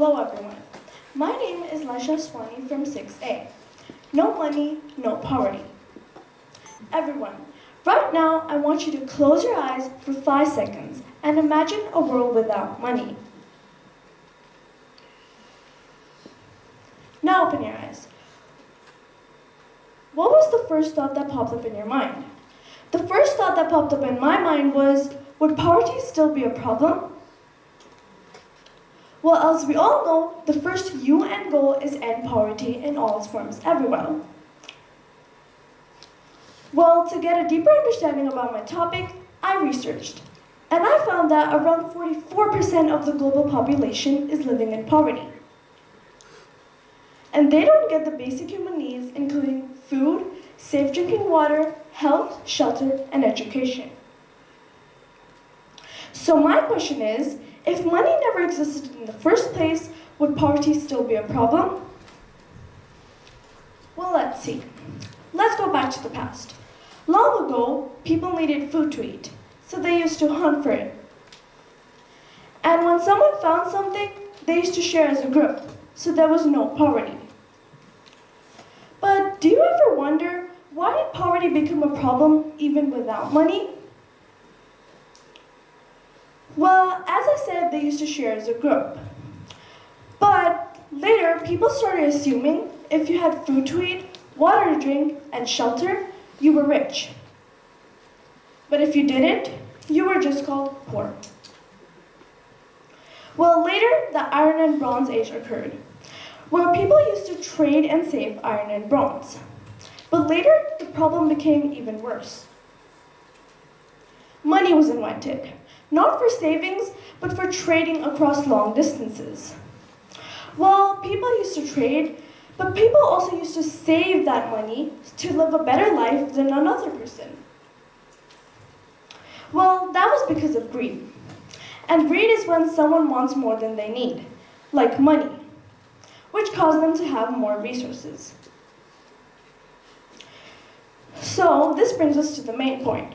Hello everyone. My name is Laisha Swani from 6A. No money, no poverty. Everyone, right now I want you to close your eyes for 5 seconds and imagine a world without money. Now open your eyes. What was the first thought that popped up in your mind? The first thought that popped up in my mind was, would poverty still be a problem? Well, as we all know, the first UN goal is end poverty in all its forms everywhere. Well, to get a deeper understanding about my topic, I researched. And I found that around 44% of the global population is living in poverty. And they don't get the basic human needs, including food, safe drinking water, health, shelter, and education. So my question is, if money never existed in the first place, would poverty still be a problem? Well, let's see. Let's go back to the past. Long ago, people needed food to eat, so they used to hunt for it. And when someone found something, they used to share as a group, so there was no poverty. But do you ever wonder, why did poverty become a problem even without money? Well, as I said, they used to share as a group. But later, people started assuming if you had food to eat, water to drink, and shelter, you were rich. But if you didn't, you were just called poor. Well, later, the Iron and Bronze Age occurred, where people used to trade and save iron and bronze. But later, the problem became even worse. Money was invented, not for savings, but for trading across long distances. Well, people used to trade, but people also used to save that money to live a better life than another person. Well, that was because of greed. And greed is when someone wants more than they need, like money, which caused them to have more resources. So this brings us to the main point.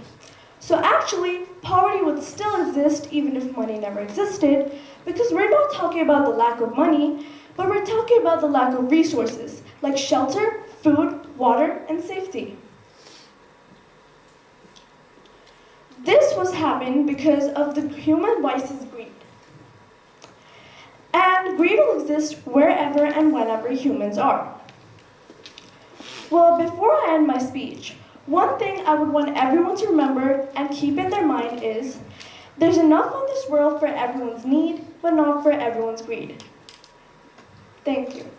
So actually, poverty would still exist even if money never existed, because we're not talking about the lack of money, but we're talking about the lack of resources, like shelter, food, water, and safety. This was happening because of the human vice's greed. And greed will exist wherever and whenever humans are. Well, before I end my speech, one thing I would want everyone to remember and keep in their mind is, there's enough on this world for everyone's need, but not for everyone's greed. Thank you.